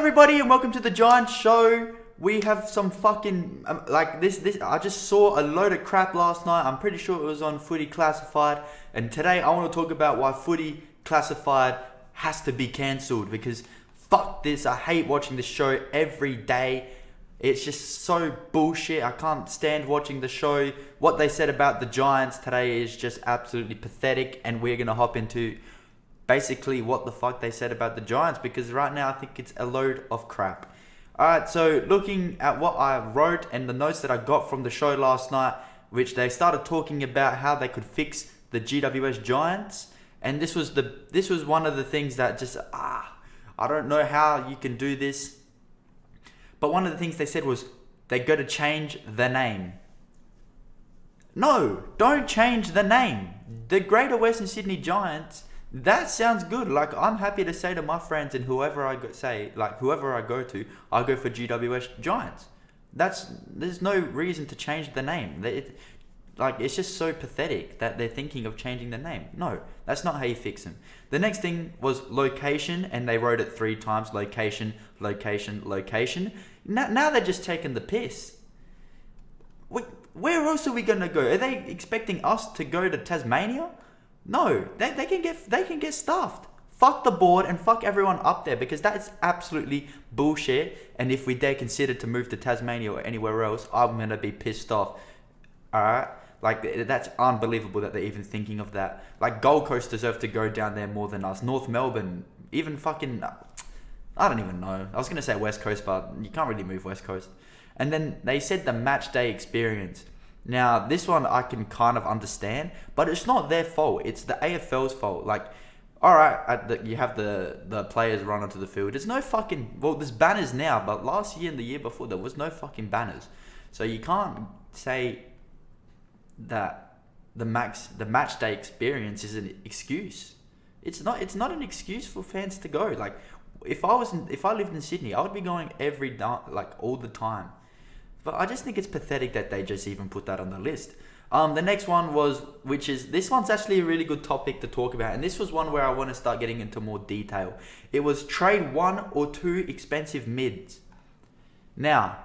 everybody, and welcome to the Giant Show. We have some fucking this. I just saw a load of crap last night. I'm pretty sure it was on Footy Classified, and today I want to talk about why Footy Classified has to be cancelled, because fuck this. I hate watching this show every day. It's just so bullshit. I can't stand watching the show. What they said about the Giants today is just absolutely pathetic, and we're gonna hop into basically what the fuck they said about the Giants, because right now I think it's a load of crap. Alright, so looking at what I wrote and the notes that I got from the show last night, which they started talking about how they could fix the GWS Giants, and this was one of the things that just I don't know how you can do this. But one of the things they said was they're going to change the name. No, don't change the name. The Greater Western Sydney Giants, that sounds good. Like, I'm happy to say to my friends and whoever I go to, I go for GWS Giants. There's no reason to change the name. It's just so pathetic that they're thinking of changing the name. No, that's not how you fix them. The next thing was location, and they wrote it 3 times. Location, location, location. Now they're just taking the piss. Where else are we going to go? Are they expecting us to go to Tasmania? No, they can get stuffed. Fuck the board and fuck everyone up there, because that is absolutely bullshit. And if we dare consider to move to Tasmania or anywhere else, I'm going to be pissed off. Alright? Like, that's unbelievable that they're even thinking of that. Like, Gold Coast deserve to go down there more than us. North Melbourne, even fucking... I don't even know. I was going to say West Coast, but you can't really move West Coast. And then they said the match day experience. Now, this one I can kind of understand, but it's not their fault. It's the AFL's fault. Like, alright, you have the players run onto the field. There's no fucking... Well, there's banners now, but last year and the year before, there was no fucking banners. So you can't say that the match day experience is an excuse. It's not an excuse for fans to go. Like, if I lived in Sydney, I would be going all the time. But I just think it's pathetic that they just even put that on the list. The next one this one's actually a really good topic to talk about, and this was one where I want to start getting into more detail. It was trade 1 or 2 expensive mids. Now,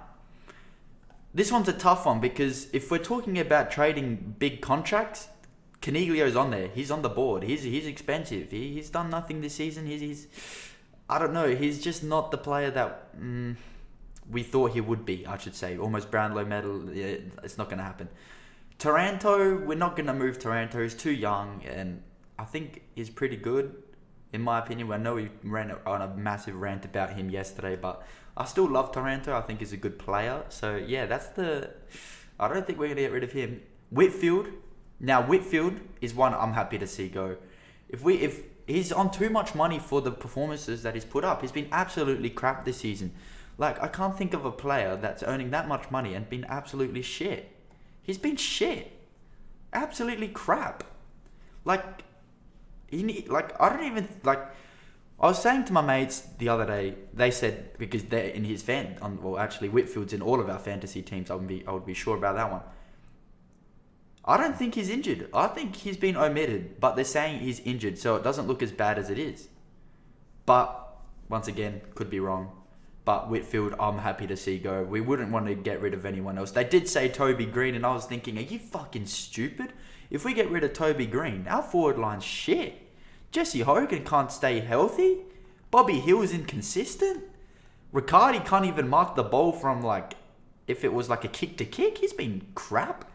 this one's a tough one, because if we're talking about trading big contracts, Caniglio's on there. He's on the board. He's expensive. He's done nothing this season. He's I don't know. He's just not the player that we thought he would be, I should say. Almost Brownlow medal. Yeah, it's not going to happen. Taranto, we're not going to move Taranto. He's too young, and I think he's pretty good, in my opinion. I know we ran on a massive rant about him yesterday, but I still love Taranto. I think he's a good player. So, yeah, I don't think we're going to get rid of him. Whitfield. Now, Whitfield is one I'm happy to see go. If he's on too much money for the performances that he's put up. He's been absolutely crap this season. Like, I can't think of a player that's earning that much money and been absolutely shit. He's been shit. Absolutely crap. I was saying to my mates the other day, they said, because they're in his Whitfield's in all of our fantasy teams, I would be sure about that one. I don't think he's injured. I think he's been omitted, but they're saying he's injured, so it doesn't look as bad as it is. But, once again, could be wrong. But Whitfield, I'm happy to see go. We wouldn't want to get rid of anyone else. They did say Toby Green, and I was thinking, are you fucking stupid? If we get rid of Toby Green, our forward line's shit. Jesse Hogan can't stay healthy. Bobby Hill's inconsistent. Riccardi can't even mark the ball from, if it was a kick to kick. He's been crap.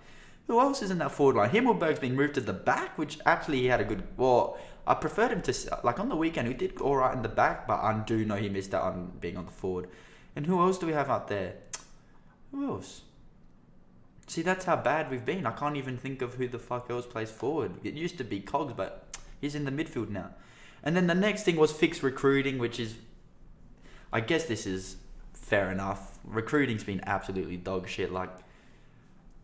Who else is in that forward line? Himmelberg's been moved to the back, which actually he had a good... Well, I preferred him to... on the weekend, he did all right in the back, but I do know he missed out on being on the forward. And who else do we have out there? Who else? See, that's how bad we've been. I can't even think of who the fuck else plays forward. It used to be Cogs, but he's in the midfield now. And then the next thing was fixed recruiting, which is... I guess this is fair enough. Recruiting's been absolutely dog shit.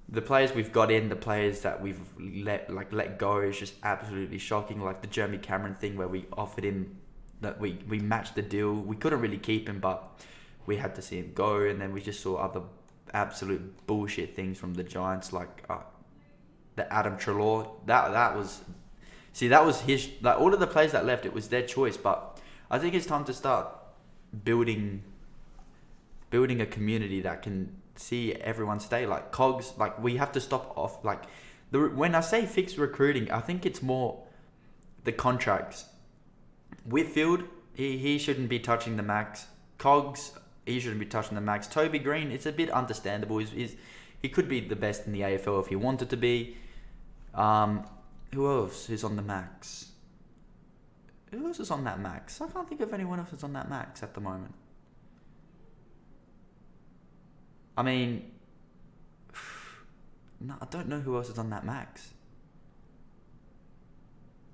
The players we've got in, the players that we've let go is just absolutely shocking. Like the Jeremy Cameron thing, where we offered him that we matched the deal. We couldn't really keep him, but we had to see him go. And then we just saw other absolute bullshit things from the Giants, like the Adam Treloar. That was his. All of the players that left, it was their choice. But I think it's time to start building a community that can see everyone stay. Like Cogs, like we have to stop off. Like when I say fix recruiting, I think it's more the contracts. Whitfield, he shouldn't be touching the max. Cogs, he shouldn't be touching the max. Toby Green, it's a bit understandable. He could be the best in the AFL if he wanted to be. Who else is on the max? Who else is on that max? I can't think of anyone else that's on that max at the moment. I mean, no, I don't know who else is on that max.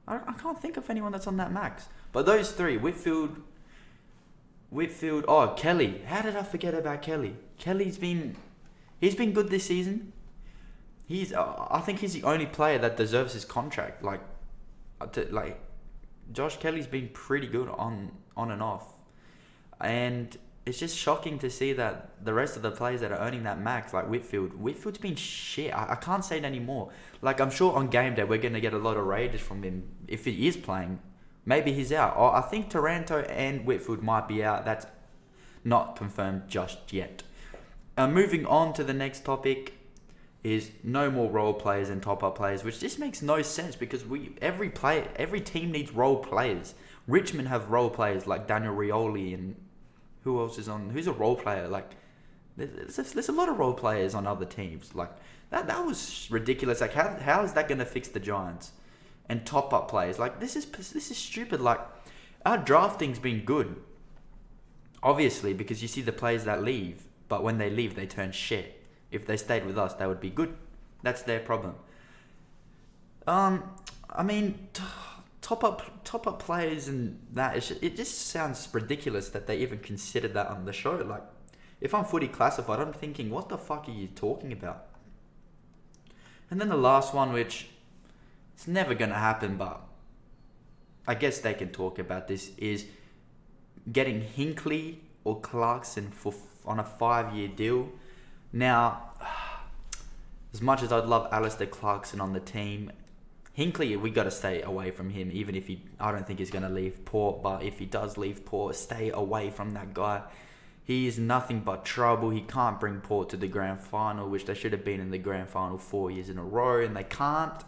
I can't think of anyone that's on that max. But those three, Whitfield. Oh, Kelly. How did I forget about Kelly? He's been good this season. I think he's the only player that deserves his contract. Josh Kelly's been pretty good on and off. And it's just shocking to see that the rest of the players that are earning that max, like Whitfield's been shit. I can't say it anymore. Like, I'm sure on game day we're going to get a lot of rages from him if he is playing. Maybe he's out. Oh, I think Taranto and Whitfield might be out. That's not confirmed just yet. Moving on to the next topic is no more role players and top-up players, which just makes no sense because every team needs role players. Richmond have role players like Daniel Rioli, and who else is on? Who's a role player? Like, there's a lot of role players on other teams. Like that was ridiculous. Like, how is that going to fix the Giants? And top-up players, like this is stupid. Like, our drafting's been good, obviously, because you see the players that leave, but when they leave, they turn shit. If they stayed with us, they would be good. That's their problem. I mean, top up players and that, it just sounds ridiculous that they even considered that on the show. Like, if I'm Footy Classified, I'm thinking, what the fuck are you talking about? And then the last one, which it's never going to happen, but I guess they can talk about this, is getting Hinkley or Clarkson on a 5-year deal. Now, as much as I'd love Alistair Clarkson on the team, Hinkley, we got to stay away from him, even if I don't think he's going to leave Port, but if he does leave Port, stay away from that guy. He is nothing but trouble. He can't bring Port to the grand final, which they should have been in the grand final 4 years in a row, and they can't.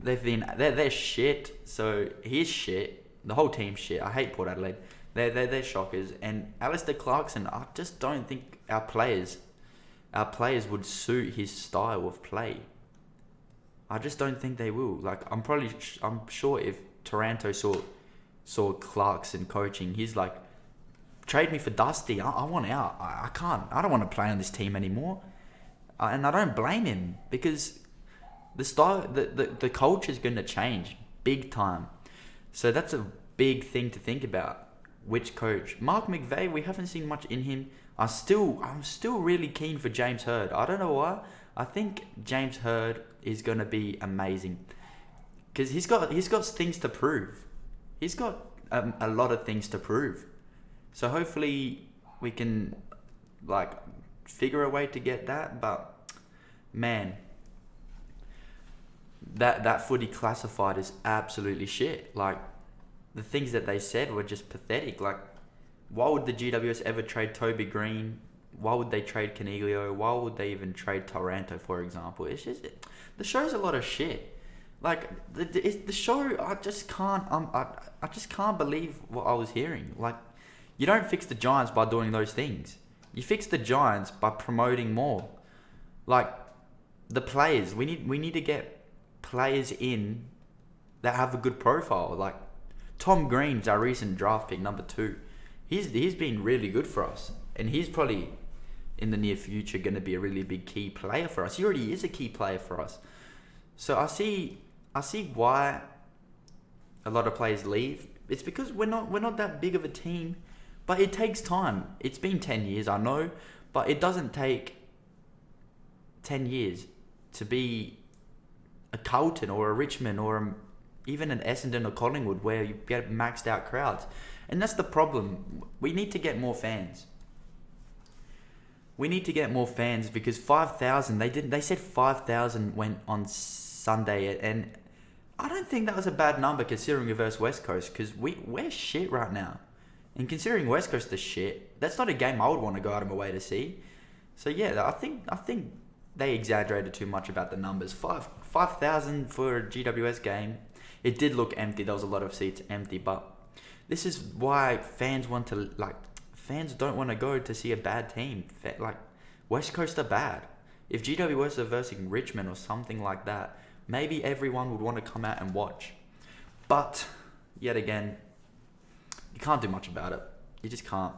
They're shit. So he's shit. The whole team's shit. I hate Port Adelaide. They're shockers. And Alistair Clarkson, I just don't think our players would suit his style of play. I just don't think they will. Like, I'm sure if Taranto saw Clarkson coaching, he's like, trade me for Dusty. I want out. I can't. I don't want to play on this team anymore. And I don't blame him, because the style, the culture is going to change big time. So that's a big thing to think about. Which coach? Mark McVeigh, we haven't seen much in him. I'm still really keen for James Hird. I don't know why. I think James Hird is going to be amazing, because he's got things to prove. He's got a lot of things to prove. So hopefully we can figure a way to get that. But man, that Footy Classified is absolutely shit. Like, the things that they said were just pathetic. Like, why would the GWS ever trade Toby Green? Why would they trade Caniglio? Why would they even trade Taranto, for example? It's just, the show's a lot of shit. Like, the show, I just can't believe what I was hearing. Like, you don't fix the Giants by doing those things. You fix the Giants by promoting more. Like, the players, we need to get players in that have a good profile. Like, Tom Green's our recent draft pick, number 2. He's been really good for us, and he's probably in the near future going to be a really big key player for us. He already is a key player for us. So I see why a lot of players leave. It's because we're not that big of a team, but it takes time. It's been 10 years, I know, but it doesn't take 10 years to be a Carlton or a Richmond or even an Essendon or Collingwood, where you get maxed out crowds. And that's the problem. We need to get more fans. We need to get more fans, because 5,000, they said 5,000 went on Sunday, and I don't think that was a bad number considering we versus West Coast, because we're shit right now. And considering West Coast is shit, that's not a game I would want to go out of my way to see. So yeah, I think they exaggerated too much about the numbers. 5,000 for a GWS game. It did look empty. There was a lot of seats empty, but this is why fans don't want to go to see a bad team. Like, West Coast are bad. If GWS are versing Richmond or something like that, maybe everyone would want to come out and watch. But yet again, you can't do much about it. You just can't.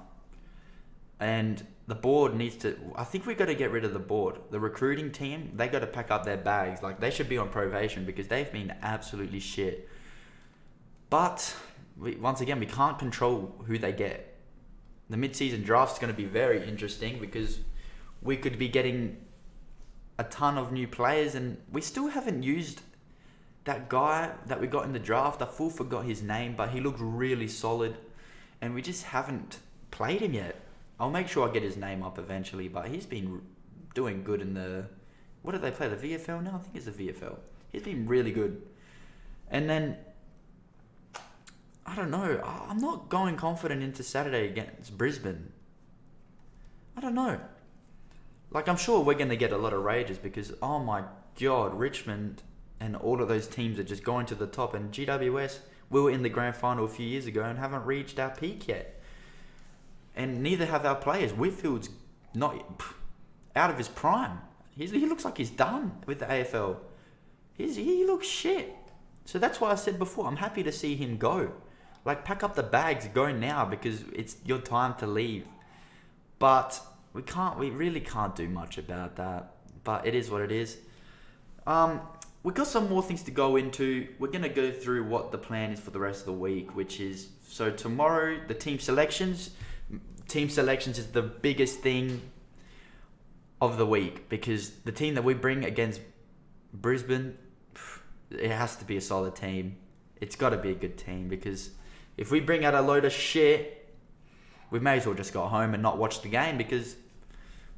And the board needs to... I think we got to get rid of the board. The recruiting team, they got to pack up their bags. Like, they should be on probation because they've been absolutely shit. But, once again, we can't control who they get. The mid-season draft is going to be very interesting because we could be getting a ton of new players, and we still haven't used that guy that we got in the draft. I full forgot his name, but he looked really solid, and we just haven't played him yet. I'll make sure I get his name up eventually, but he's been doing good in the... What did they play? The VFL now? I think it's the VFL. He's been really good. And then... I don't know. I'm not going confident into Saturday against Brisbane. I don't know. Like, I'm sure we're going to get a lot of rages because, oh my God, Richmond and all of those teams are just going to the top. And GWS, we were in the grand final a few years ago and haven't reached our peak yet. And neither have our players. Whitfield's not out of his prime. He looks like he's done with the AFL. He looks shit. So that's why I said before, I'm happy to see him go. Like, pack up the bags, go now because it's your time to leave. But we really can't do much about that. But it is what it is. We've got some more things to go into. We're going to go through what the plan is for the rest of the week, which is, so tomorrow, the team selections. Team selections is the biggest thing of the week because the team that we bring against Brisbane, it has to be a solid team. It's got to be a good team because if we bring out a load of shit, we may as well just go home and not watch the game because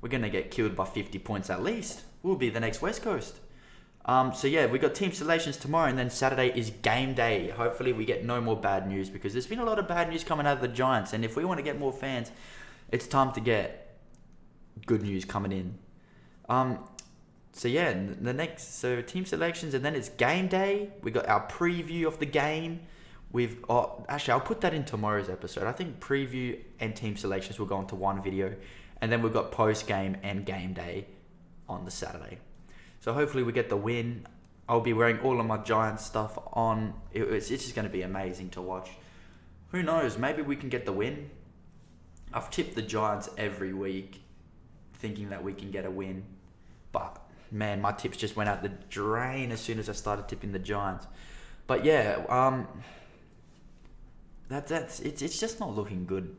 we're going to get killed by 50 points at least. We'll be the next West Coast. So yeah, we got team selections tomorrow, and then Saturday is game day. Hopefully we get no more bad news because there's been a lot of bad news coming out of the Giants, and if we want to get more fans, it's time to get good news coming in. So yeah, so team selections, and then it's game day. We got our preview of the game. Actually, I'll put that in tomorrow's episode. I think preview and team selections will go into one video, and then we've got post game and game day on the Saturday. So hopefully we get the win. I'll be wearing all of my Giants stuff on. It's just going to be amazing to watch. Who knows? Maybe we can get the win. I've tipped the Giants every week, thinking that we can get a win. But, man, my tips just went out the drain as soon as I started tipping the Giants. But, yeah, it's just not looking good.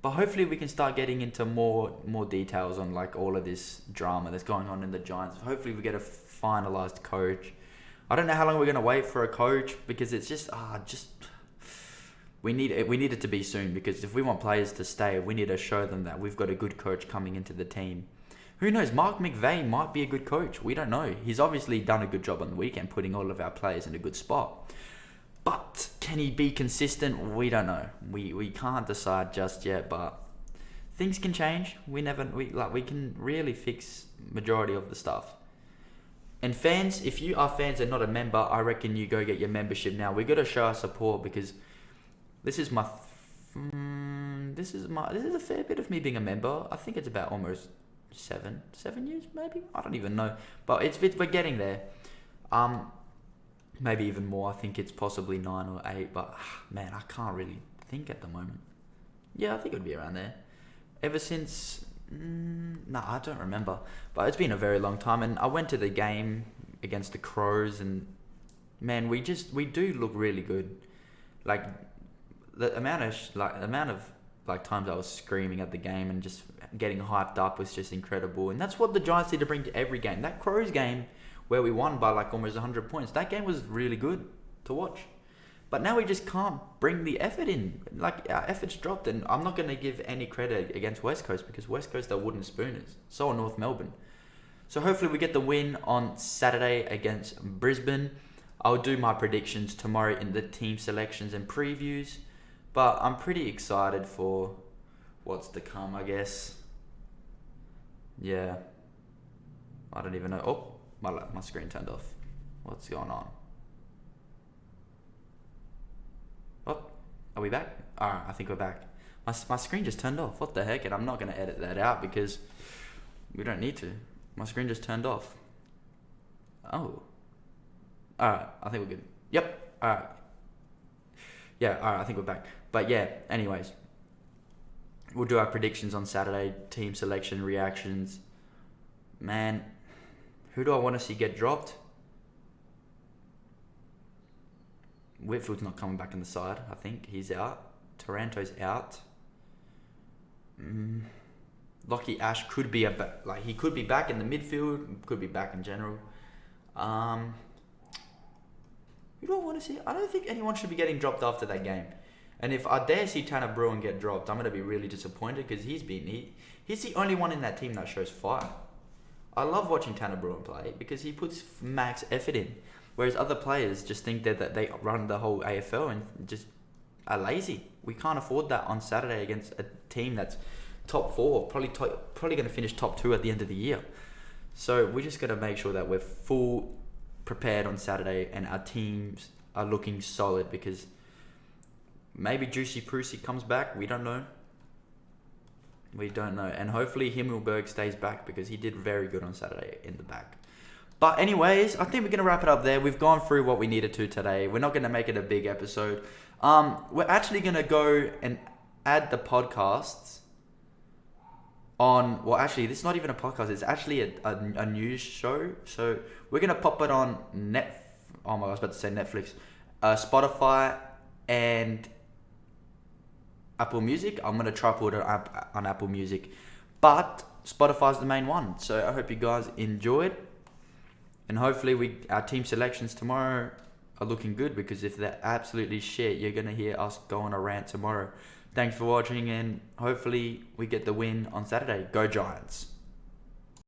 But hopefully we can start getting into more details on like all of this drama that's going on in the Giants. Hopefully we get a finalised coach. I don't know how long we're going to wait for a coach because it's just we need it to be soon because if we want players to stay, we need to show them that we've got a good coach coming into the team. Who knows? Mark McVeigh might be a good coach. We don't know. He's obviously done a good job on the weekend putting all of our players in a good spot. But can he be consistent? We don't know. We can't decide just yet, but things can change. We can really fix majority of the stuff. And fans, if you are fans and not a member, I reckon you go get your membership now. We got to show our support because this is a fair bit of me being a member. I think it's about almost 7 years maybe. I don't even know, but we're getting there. Maybe even more. I think it's possibly 9 or 8, but man, I can't really think at the moment. Yeah, I think it would be around there. Ever since, I don't remember, but it's been a very long time. And I went to the game against the Crows, and man, we do look really good. Like the amount of times I was screaming at the game and just getting hyped up was just incredible. And that's what the Giants need to bring to every game. That Crows game, where we won by like almost 100 points. That game was really good to watch. But now we just can't bring the effort in. Like, our effort's dropped, and I'm not going to give any credit against West Coast because West Coast are wooden spooners. So are North Melbourne. So hopefully we get the win on Saturday against Brisbane. I'll do my predictions tomorrow in the team selections and previews. But I'm pretty excited for what's to come, I guess. Yeah. I don't even know. Oh, my screen turned off. What's going on? Oh, are we back? Alright, I think we're back. My screen just turned off. What the heck? And I'm not going to edit that out because we don't need to. My screen just turned off. Oh. Alright, I think we're good. Yep. Alright. Yeah, alright, I think we're back. But yeah, anyways. We'll do our predictions on Saturday, team selection, reactions. Man, who do I want to see get dropped? Whitfield's not coming back in the side, I think. He's out. Taranto's out. Lockie Ash could be he could be back in the midfield, could be back in general. Who do I want to see? I don't think anyone should be getting dropped after that game. And if I dare see Tanner Bruin get dropped, I'm going to be really disappointed because he's the only one in that team that shows fire. I love watching Tanner Bruin play because he puts max effort in. Whereas other players just think that they run the whole AFL and just are lazy. We can't afford that on Saturday against a team that's top 4, probably going to finish top 2 at the end of the year. So we're just going to make sure that we're full prepared on Saturday and our teams are looking solid because maybe Juicy Prusy comes back. We don't know. And hopefully Himmelberg stays back because he did very good on Saturday in the back. But anyways, I think we're going to wrap it up there. We've gone through what we needed to today. We're not going to make it a big episode. We're actually going to go and add the podcasts on... Well, actually, this is not even a podcast. It's actually a news show. So we're going to pop it on Oh my God, I was about to say Netflix. Spotify and Apple Music. I'm going to try put it on Apple Music. But Spotify's the main one. So I hope you guys enjoyed. And hopefully our team selections tomorrow are looking good because if they're absolutely shit, you're going to hear us go on a rant tomorrow. Thanks for watching and hopefully we get the win on Saturday. Go Giants.